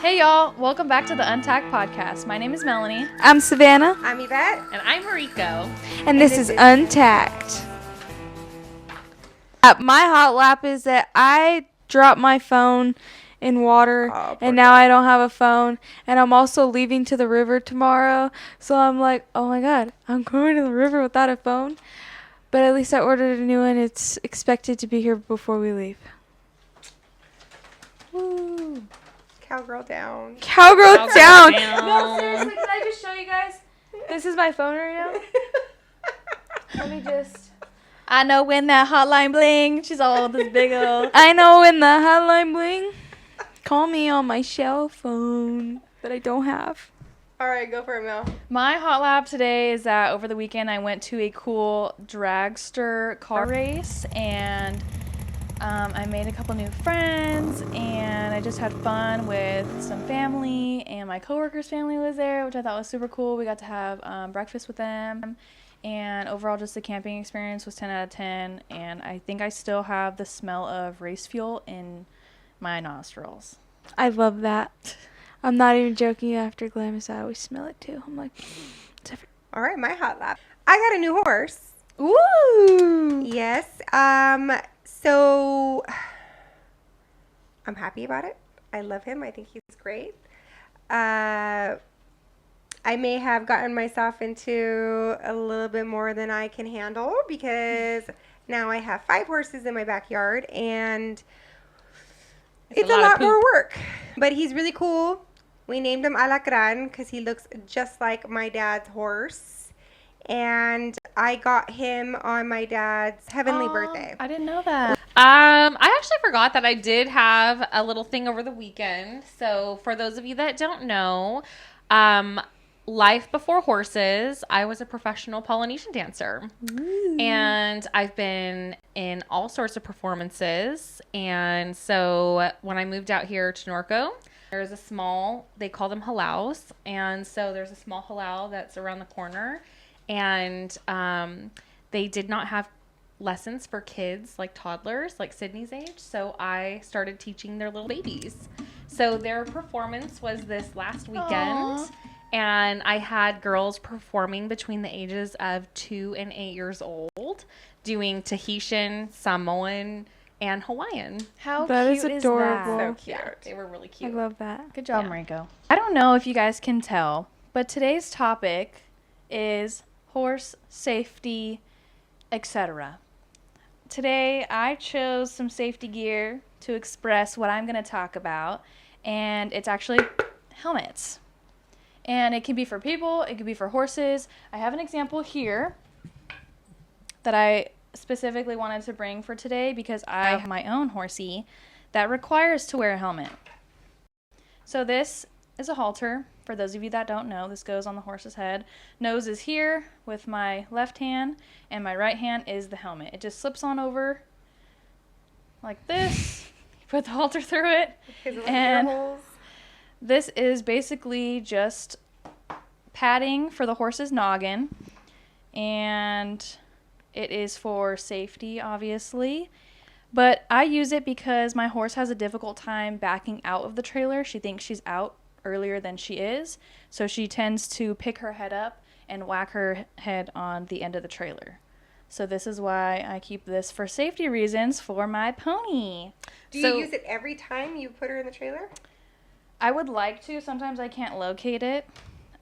Hey y'all, welcome back to the Untacked podcast. My name is Melanie. I'm Savannah. I'm Yvette. And I'm Mariko. And this is Untacked. My hot lap is that I dropped my phone in water and now I don't have a phone, and I'm also leaving to the river tomorrow, so I'm like, oh my god, I'm going to the river without a phone. But at least I ordered a new one. It's expected to be here before we leave. Woo. Cowgirl down. Cowgirl down. No, seriously, can I just show you guys? This is my phone right now. Let me just... I know when that hotline bling. She's all this big old... I know when the hotline bling. Call me on my cell phone that I don't have. All right, go for it, Mel. My hot lap today is that over the weekend I went to a cool dragster car race, and I made a couple new friends, and I just had fun with some family, and my coworkers' family was there, which I thought was super cool. We got to have breakfast with them, and overall just the camping experience was 10 out of 10, and I think I still have the smell of race fuel in my nostrils. I love that. I'm not even joking. After Glamis, I always smell it too. I'm like, all right, my hot lap. I got a new horse. ooh. Yes. So I'm happy about it. I love him. I think he's great. I may have gotten myself into a little bit more than I can handle, because now I have 5 horses in my backyard, and it's a lot more work. But he's really cool. We named him Alacran because he looks just like my dad's horse. And I got him on my dad's heavenly birthday. I didn't know that. I actually forgot that I did have a little thing over the weekend. So for those of you that don't know, life before horses, I was a professional Polynesian dancer. Ooh. And I've been in all sorts of performances. And so when I moved out here to Norco, there's a small, they call them halaus. And so there's a small halau that's around the corner. And they did not have lessons for kids, like toddlers, like Sydney's age. So I started teaching their little babies. So their performance was this last weekend. Aww. And I had girls performing between the ages of 2 and 8 years old, doing Tahitian, Samoan, and Hawaiian. How that cute is adorable. that? So cute. Yeah, they were really cute. I love that. Good job, Mariko. I don't know if you guys can tell, but today's topic is horse safety, etc. Today, I chose some safety gear to express what I'm going to talk about, and it's actually helmets. And it can be for people, it could be for horses. I have an example here that I specifically wanted to bring for today because I have my own horsey that requires to wear a helmet. So this is a halter. For those of you that don't know, this goes on the horse's head. Nose is here with my left hand, and my right hand is the helmet. It just slips on over like this. You put the halter through it, and this is basically just padding for the horse's noggin, and it is for safety, obviously. But I use it because my horse has a difficult time backing out of the trailer. She thinks she's out earlier than she is, so she tends to pick her head up and whack her head on the end of the trailer. So this is why I keep this for safety reasons for my pony. Do you use it every time you put her in the trailer? I would like to. Sometimes I can't locate it.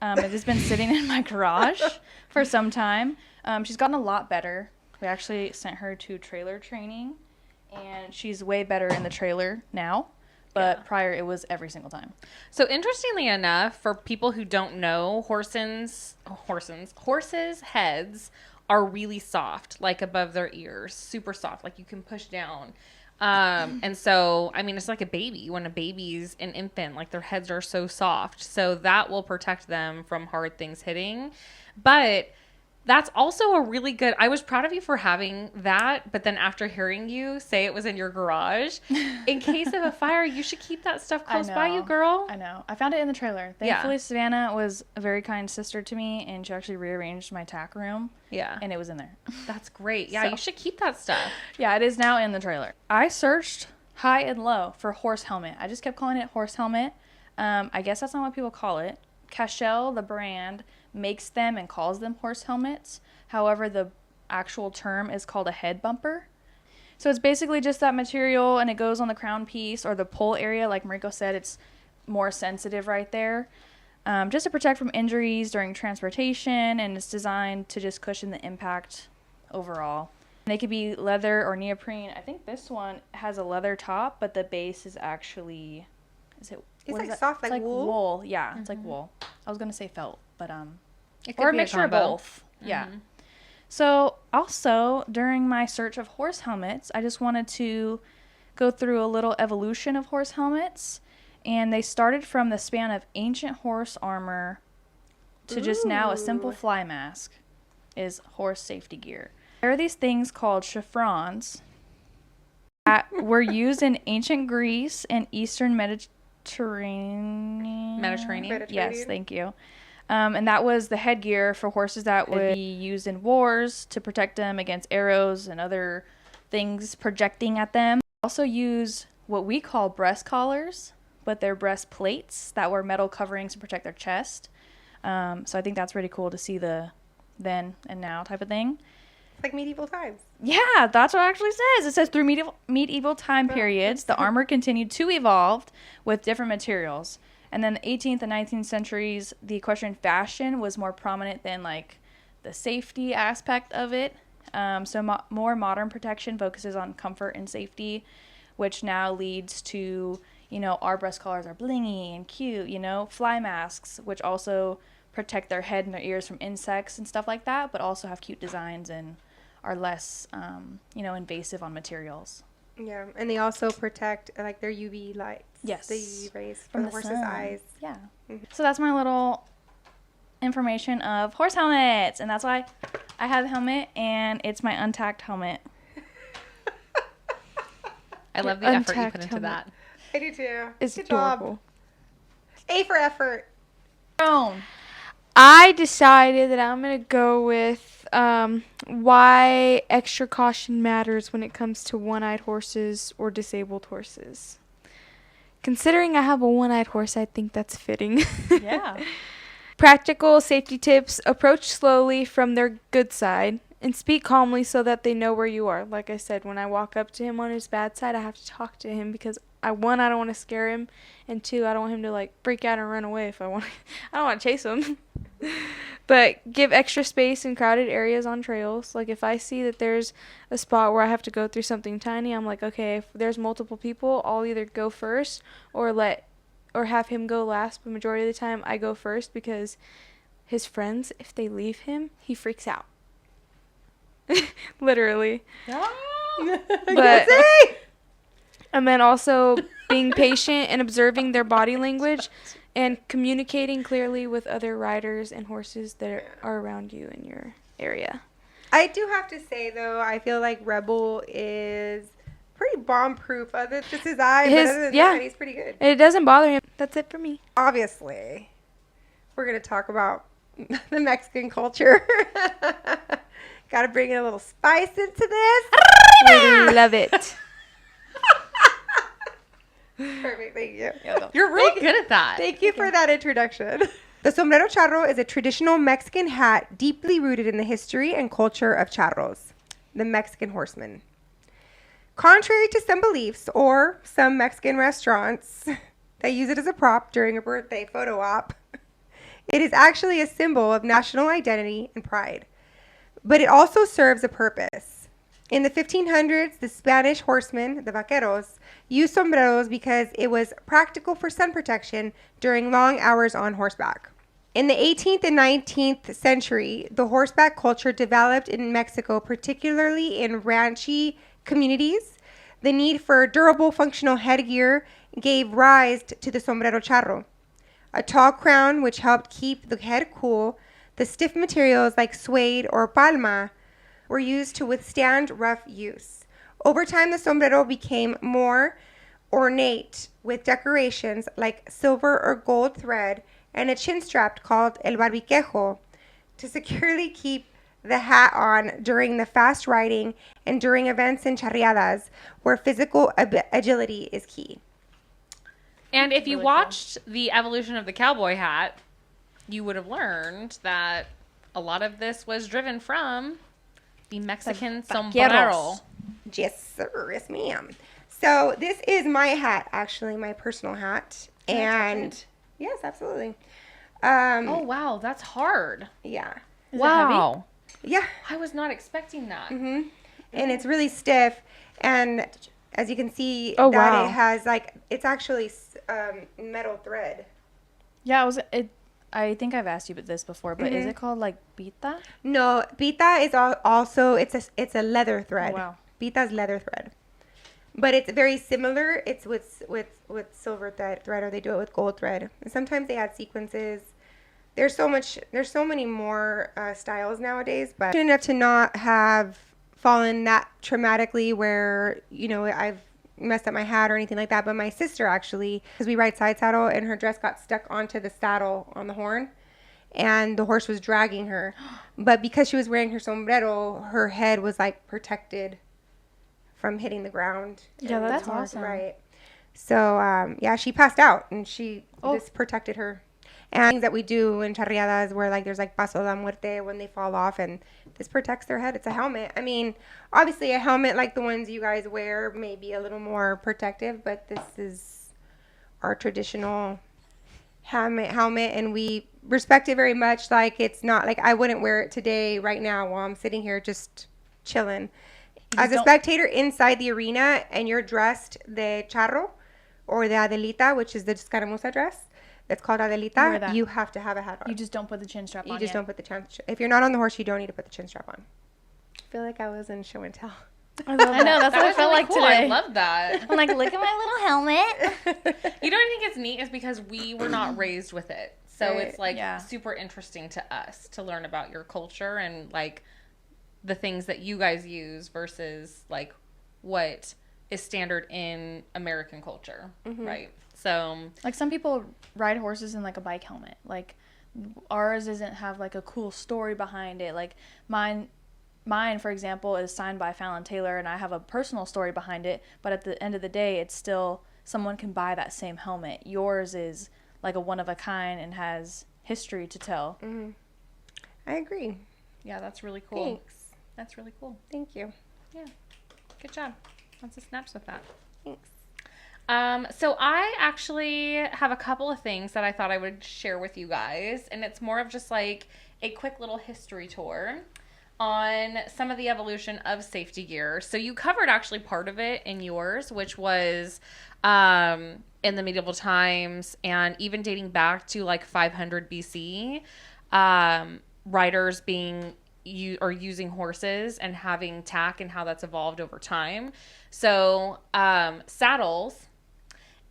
It has been sitting in my garage for some time. She's gotten a lot better. We actually sent her to trailer training, and she's way better in the trailer now. But prior, it was every single time. So interestingly enough, for people who don't know, horses' heads are really soft, like above their ears, super soft, like you can push down. And so, I mean, it's like a baby. When a baby's an infant, like their heads are so soft. So that will protect them from hard things hitting. But that's also a really good, I was proud of you for having that. But then after hearing you say it was in your garage, in case of a fire, you should keep that stuff close by you, girl. I know. I found it in the trailer. Thankfully, Savannah was a very kind sister to me, and she actually rearranged my tack room. Yeah. And it was in there. That's great. Yeah, you should keep that stuff. Yeah, it is now in the trailer. I searched high and low for horse helmet. I just kept calling it horse helmet. I guess that's not what people call it. Cashel, the brand, makes them and calls them horse helmets. However, the actual term is called a head bumper. So it's basically just that material, and it goes on the crown piece or the poll area. Like Mariko said, it's more sensitive right there. Just to protect from injuries during transportation, and it's designed to just cushion the impact overall. They could be leather or neoprene. I think this one has a leather top, but the base is actually, It's like soft, it's like wool? wool. Yeah, it's like wool. I was gonna say felt, but It could or a be mixture of combo. both. Yeah. So also during my search of horse helmets, I just wanted to go through a little evolution of horse helmets, and they started from the span of ancient horse armor to just now a simple Ooh. fly mask is horse safety gear. There are these things called chiffons that were used in ancient Greece and Eastern Mediterranean. Yes, thank you. And that was the headgear for horses that would be used in wars to protect them against arrows and other things projecting at them. Also use what we call breast collars, but they're breastplates that were metal coverings to protect their chest. So I think that's pretty cool to see the then and now type of thing. It's like medieval times. Yeah, that's what it actually says. It says through medieval time periods, the armor continued to evolve with different materials. And then the 18th and 19th centuries, the equestrian fashion was more prominent than like the safety aspect of it. So more modern protection focuses on comfort and safety, which now leads to, our breast collars are blingy and cute, fly masks, which also protect their head and their ears from insects and stuff like that, but also have cute designs and are less, invasive on materials. Yeah, and they also protect like their UV lights. Yes. The UV rays From from the horse's sun. eyes. Yeah. Mhm. So that's my little information of horse helmets, and that's why I have the helmet, and it's my untacked helmet. I love the effort you untacked put into helmet. that. I do too. It's Good adorable. job. A for effort. Own. I decided that I'm going to go with why extra caution matters when it comes to one-eyed horses or disabled horses. Considering I have a one-eyed horse, I think that's fitting. Yeah. Practical safety tips: approach slowly from their good side and speak calmly so that they know where you are. Like I said, when I walk up to him on his bad side, I have to talk to him because one, I don't want to scare him, and two, I don't want him to like freak out and run away if I want. I don't want to chase him. But give extra space in crowded areas on trails. Like if I see that there's a spot where I have to go through something tiny, I'm like, okay, if there's multiple people, I'll either go first or have him go last. But majority of the time, I go first because his friends, if they leave him, he freaks out. Literally. But and then also being patient and observing their body language and communicating clearly with other riders and horses that are around you in your area. I do have to say though, I feel like Rebel is pretty bomb proof. Other than just his eye, but other than that, he's pretty good. It doesn't bother him. That's it for me. Obviously, we're gonna talk about the Mexican culture. Got to bring in a little spice into this. We love it. Perfect, thank you. You're really good at that. Thank you for that introduction. The sombrero charro is a traditional Mexican hat deeply rooted in the history and culture of charros, the Mexican horsemen. Contrary to some beliefs or some Mexican restaurants that use it as a prop during a birthday photo op, it is actually a symbol of national identity and pride. But it also serves a purpose. In the 1500s, the Spanish horsemen, the vaqueros, used sombreros because it was practical for sun protection during long hours on horseback. In the 18th and 19th century, the horseback culture developed in Mexico, particularly in ranchy communities. The need for durable, functional headgear gave rise to the sombrero charro, a tall crown which helped keep the head cool. The stiff materials like suede or palma were used to withstand rough use. Over time, the sombrero became more ornate with decorations like silver or gold thread and a chin strap called el barbiquejo to securely keep the hat on during the fast riding and during events in charreadas where physical agility is key. And if you really watched the evolution of the cowboy hat, you would have learned that a lot of this was driven from the Mexican sombrero. vaqueros. Yes, sir. Yes, ma'am. So this is my hat, actually, my personal hat. And yes, absolutely. Oh, wow. That's hard. Yeah. Is it Wow. Yeah. I was not expecting that. Mm-hmm. And it's really stiff. And as you can see, Oh, that wow. it has like, it's actually metal thread. Yeah, I think I've asked you about this before, but is it called like pita? No, pita is also, it's a leather thread. Wow. Pita is leather thread. But it's very similar. It's with silver thread, or they do it with gold thread. And sometimes they add sequences. There's so many more styles nowadays, but enough to not have fallen that traumatically where, I've messed up my hat or anything like that. But my sister actually, because we ride side saddle, and her dress got stuck onto the saddle on the horn, and the horse was dragging her. But because she was wearing her sombrero, her head was like protected from hitting the ground. Yeah, And- that's awesome. Right. So, yeah, she passed out, and this protected her. And things that we do in charreadas where, like, there's, like, paso de muerte when they fall off, and this protects their head. It's a helmet. I mean, obviously a helmet like the ones you guys wear may be a little more protective, but this is our traditional helmet, and we respect it very much. Like, it's not, like, I wouldn't wear it today right now while I'm sitting here just chilling. As a spectator inside the arena, and you're dressed the charro or the Adelita, which is the escaramuza dress, that's called Wear Adelita, that. you have to have a hat on. You just don't put the chin strap on. You just yet. don't put the chin. If you're not on the horse, you don't need to put the chin strap on. I feel like I was in show and tell. I know, that's what I was felt really like cool. today. I love that. I'm like, look at my little helmet. You know what I think is neat is because we were not raised with it. So Right. it's like Yeah. super interesting to us to learn about your culture and like the things that you guys use versus like what is standard in American culture, right? So Like some people ride horses in like a bike helmet. Like ours doesn't have like a cool story behind it. Like mine for example is signed by Fallon Taylor, and I have a personal story behind it, but at the end of the day it's still someone can buy that same helmet. Yours is like a one of a kind and has history to tell. I agree. yeah, that's really cool. Thanks. That's really cool. Thank you. Yeah. Good job. Lots of snaps with that. Thanks. So I actually have a couple of things that I thought I would share with you guys, and it's more of just like a quick little history tour on some of the evolution of safety gear. So you covered actually part of it in yours, which was in the medieval times and even dating back to like 500 BC, riders using horses and having tack and how that's evolved over time. So saddles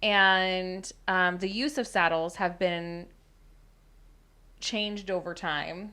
and the use of saddles have been changed over time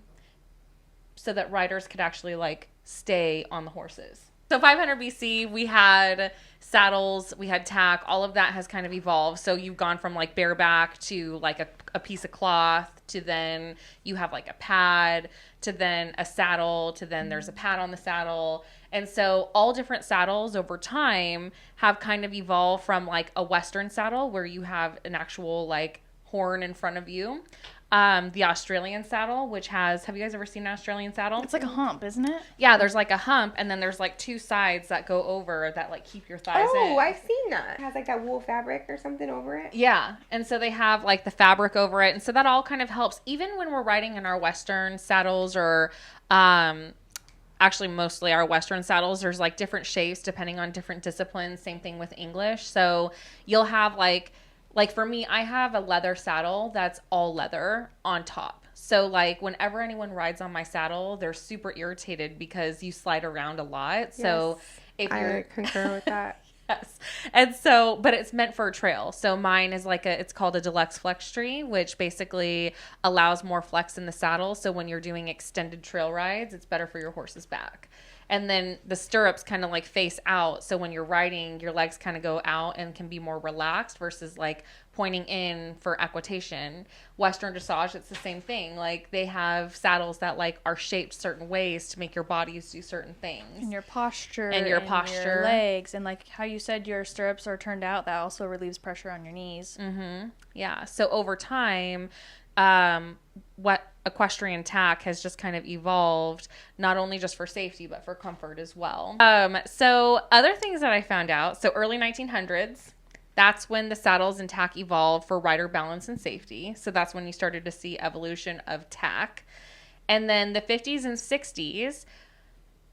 so that riders could actually like stay on the horses. So 500 BC, we had saddles, we had tack, all of that has kind of evolved. So you've gone from like bareback to like a piece of cloth to then you have like a pad to then a saddle to then there's a pad on the saddle. And so all different saddles over time have kind of evolved from like a Western saddle where you have an actual like horn in front of you. The Australian saddle, which have you guys ever seen an Australian saddle? It's like a hump, isn't it? Yeah, there's like a hump, and then there's like two sides that go over that like keep your thighs in. Oh, I've seen that. It has like that wool fabric or something over it. Yeah, and so they have like the fabric over it, and so that all kind of helps. Even when we're riding in our Western saddles or actually mostly our Western saddles, there's like different shapes depending on different disciplines. Same thing with English. So you'll have like for me, I have a leather saddle that's all leather on top. So like whenever anyone rides on my saddle, they're super irritated because you slide around a lot. So if you're I concur with that. yes. And so, but it's meant for a trail. So mine is like it's called a deluxe flex tree, which basically allows more flex in the saddle. So when you're doing extended trail rides, it's better for your horse's back. And then the stirrups kind of like face out. So when you're riding, your legs kind of go out and can be more relaxed versus like pointing in for equitation. Western dressage, it's the same thing. Like they have saddles that like are shaped certain ways to make your bodies do certain things. And your posture. And your your legs. And like how you said your stirrups are turned out, that also relieves pressure on your knees. Mm-hmm. Yeah. So over time, what equestrian tack has just kind of evolved, not only just for safety, but for comfort as well. So other things that I found out. So early 1900s, that's when the saddles and tack evolved for rider balance and safety. So that's when you started to see evolution of tack. And then the 50s and 60s,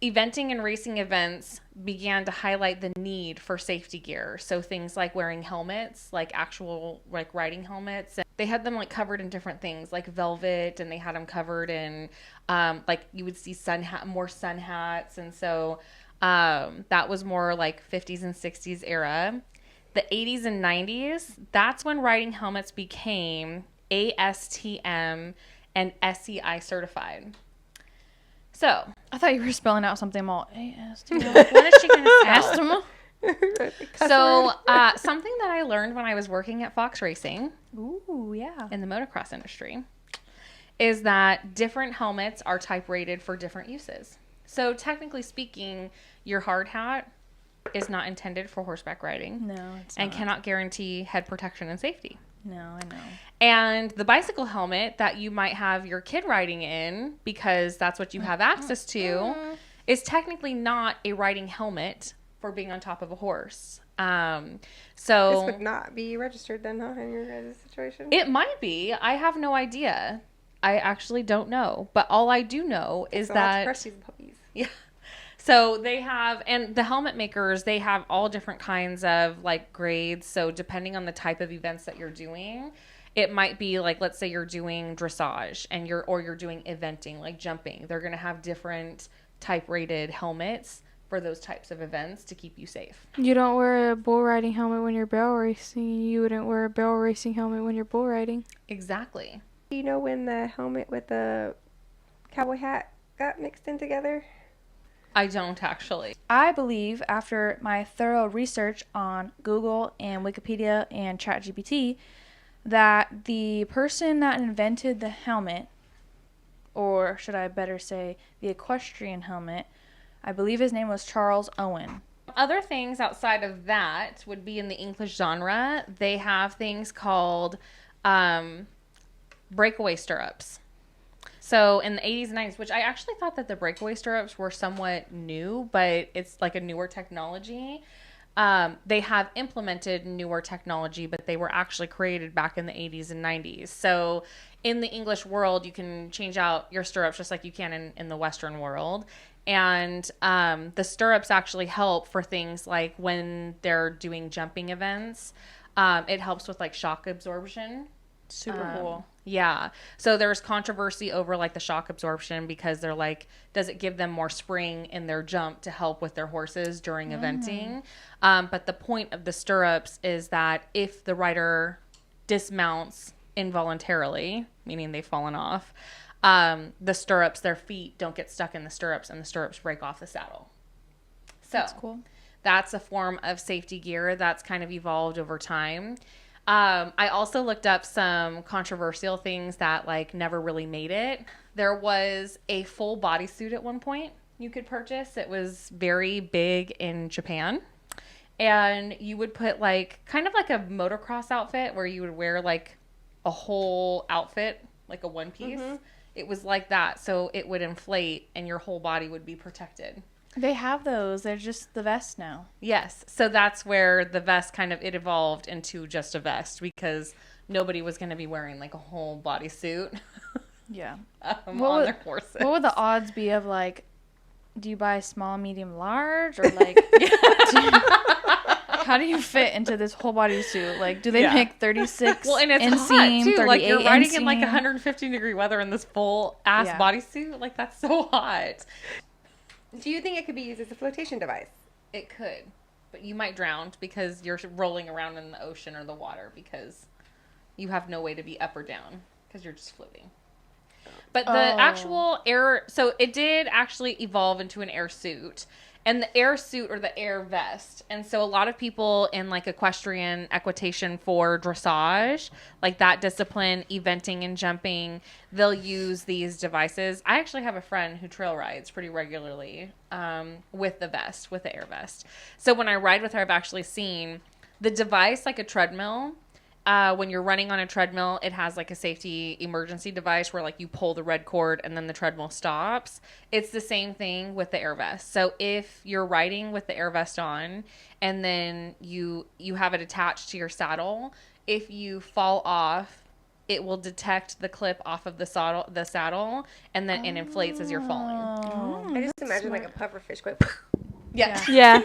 eventing and racing events began to highlight the need for safety gear. So things like wearing helmets, like actual like riding helmets. And they had them like covered in different things like velvet, and they had them covered in like you would see more sun hats. And so that was more like 50s and 60s era. The 80s and 90s, that's when riding helmets became ASTM and SEI certified. So, I thought you were spelling out something more. ASTM. what is she going to Asthma? So, something that I learned when I was working at Fox Racing Ooh, yeah. in the motocross industry is that different helmets are type rated for different uses. So, technically speaking, your hard hat is not intended for horseback riding. No, it's and not. cannot guarantee head protection and safety. No, I know. And the bicycle helmet that you might have your kid riding in, because that's what you have access to, is technically not a riding helmet for being on top of a horse. So This would not be registered then, huh, in your guys' situation? it might be. I have no idea. I actually don't know. But all I do know is that... Crush these puppies. Yeah. So they have, and the helmet makers, they have all different kinds of like grades. So depending on the type of events that you're doing, it might be like, let's say you're doing dressage and you're doing eventing, like jumping. They're going to have different type rated helmets for those types of events to keep you safe. You don't wear a bull riding helmet when you're barrel racing. You wouldn't wear a barrel racing helmet when you're bull riding. Exactly. Do you know when the helmet with the cowboy hat got mixed in together? I don't actually. I believe after my thorough research on Google and Wikipedia and ChatGPT that the person that invented the helmet, or should I better say the equestrian helmet, I believe his name was Charles Owen. Other things outside of that would be in the English genre. They have things called breakaway stirrups. So in the 80s and 90s, which I actually thought that the breakaway stirrups were somewhat new, but it's like a newer technology. They have implemented newer technology, but they were actually created back in the 80s and 90s. So in the English world, you can change out your stirrups just like you can in the Western world. And the stirrups actually help for things like when they're doing jumping events. It helps with like shock absorption. Super cool. Yeah. So there's controversy over like the shock absorption because they're like, does it give them more spring in their jump to help with their horses during eventing? But the point of the stirrups is that if the rider dismounts involuntarily, meaning they've fallen off, the stirrups, their feet don't get stuck in the stirrups and the stirrups break off the saddle. So That's cool. That's a form of safety gear that's kind of evolved over time. I also looked up some controversial things that like never really made it. There was a full bodysuit at one point you could purchase. It was very big in Japan. And you would put like kind of like a motocross outfit where you would wear like a whole outfit, like a one piece. It was like that. So it would inflate and your whole body would be protected. They have those. They're just the vest now. Yes. So that's where the vest it evolved into just a vest because nobody was going to be wearing like a whole bodysuit Yeah. on their horses. What would the odds be of like, do you buy small, medium, large? Or like, how do you fit into this whole bodysuit? Like, do they make 36 well, and it's inseam, hot too. 38 Like you're riding inseam? in like 150-degree weather in this full ass Yeah. bodysuit. Like that's so hot. Do you think it could be used as a flotation device? It could, but you might drown because you're rolling around in the ocean or the water because you have no way to be up or down because you're just floating. But the actual air, so it did actually evolve into an air suit. And the air suit or the air vest. And so a lot of people in like equestrian equitation for dressage, like that discipline, eventing and jumping, they'll use these devices. I actually have a friend who trail rides pretty regularly with the vest, with the air vest. So when I ride with her, I've actually seen the device like a treadmill. When you're running on a treadmill, it has like a safety emergency device where like you pull the red cord and then the treadmill stops. It's the same thing with the air vest. So if you're riding with the air vest on and then you have it attached to your saddle, if you fall off, it will detect the clip off of the saddle and then it inflates as you're falling. I just imagine like a pufferfish going. Yeah. Yeah.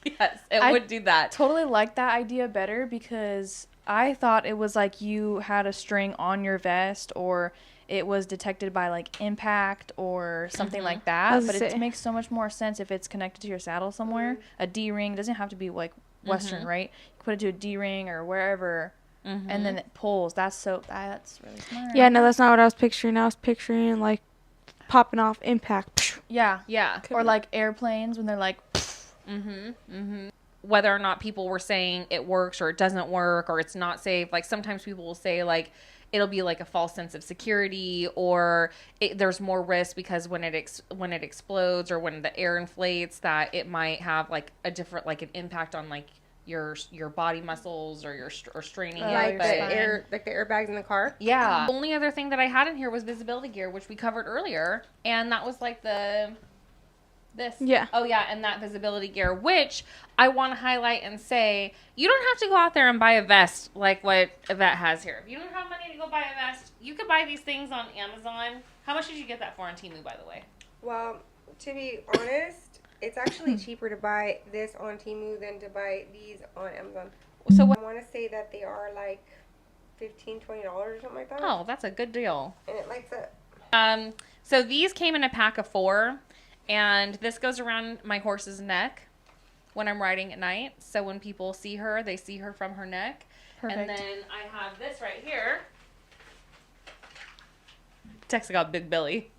Yes, it would do that. Totally like that idea better because I thought it was like you had a string on your vest or it was detected by like impact or something like that. But it makes so much more sense if it's connected to your saddle somewhere. A D-ring doesn't have to be like Western, right? You put it to a D-ring or wherever and then it pulls. That's really smart. Yeah, no, that's not what I was picturing. I was picturing like popping off impact. Yeah. Yeah. Or like airplanes when they're like whether or not people were saying it works or it doesn't work or it's not safe. Like sometimes people will say like it'll be like a false sense of security or there's more risk because when it explodes or when the air inflates that it might have like a different like an impact on like your body muscles or or straining Like it. the airbags in the car. Yeah. The only other thing that I had in here was visibility gear, which we covered earlier, and that was like this. Yeah. Oh, yeah, and that visibility gear, which I want to highlight and say, you don't have to go out there and buy a vest like what Yvette has here. If you don't have money to go buy a vest, you could buy these things on Amazon. How much did you get that for on Temu, by the way? Well, to be honest, it's actually cheaper to buy this on Temu than to buy these on Amazon. So I want to say that they are like $15, $20 or something like that. Oh, that's a good deal. And it lights up. So these came in a pack of 4. And this goes around my horse's neck when I'm riding at night. So when people see her, they see her from her neck. Perfect. And then I have this right here. Texas got big belly.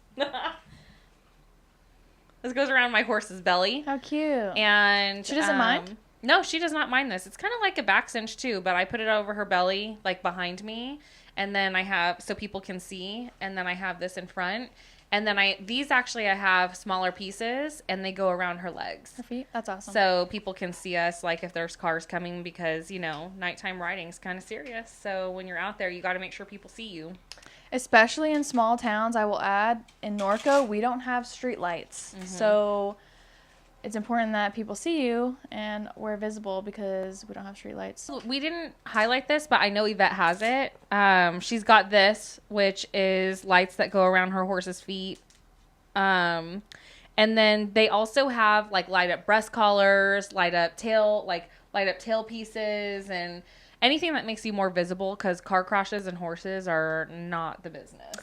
This goes around my horse's belly. how cute. And She doesn't mind? No, she does not mind this. It's kind of like a back cinch too, but I put it over her belly, like behind me. And then I have, so people can see. And then I have this in front. And then I have smaller pieces and they go around her legs. Her feet? That's awesome. So people can see us like if there's cars coming because, nighttime riding is kind of serious. So when you're out there, you got to make sure people see you. Especially in small towns, I will add, in Norco, we don't have street lights. So it's important that people see you and we're visible because we don't have street lights. We didn't highlight this, but I know Yvette has it. She's got this, which is lights that go around her horse's feet. And then they also have like light up breast collars, light up tail pieces, and anything that makes you more visible because car crashes and horses are not the business.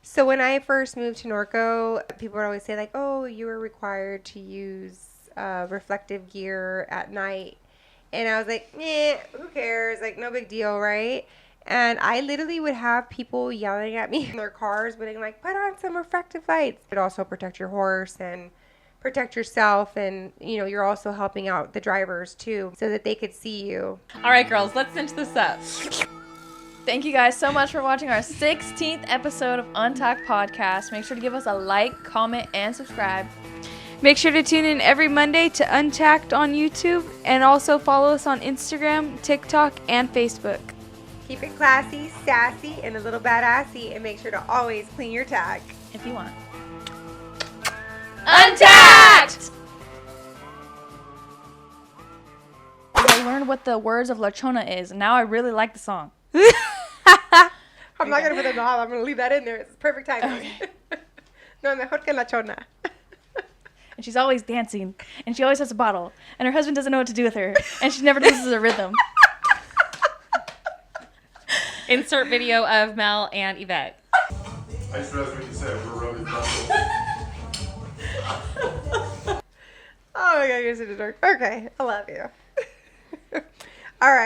So when I first moved to Norco, people would always say like, oh, you were required to use reflective gear at night. And I was like, who cares? Like, no big deal, right? And I literally would have people yelling at me in their cars, being like, put on some reflective lights. It also protect your horse and protect yourself. And, you're also helping out the drivers too so that they could see you. All right, girls, let's cinch this up. Thank you guys so much for watching our 16th episode of Untalked Podcast. Make sure to give us a like, comment, and subscribe. Make sure to tune in every Monday to Untacked on YouTube and also follow us on Instagram, TikTok, and Facebook. Keep it classy, sassy, and a little badassy, and make sure to always clean your tack. If you want. Untacked! I learned what the words of La Chona is. Now I really like the song. I'm not going to put it on. I'm going to leave that in there. It's perfect timing. No, mejor que la chona. And she's always dancing. And she always has a bottle. And her husband doesn't know what to do with her. And she never loses her rhythm. Insert video of Mel and Yvette. I just realized what you said. We're rubbing muscles. Oh my God, you're such a dork. Okay, I love you. All right.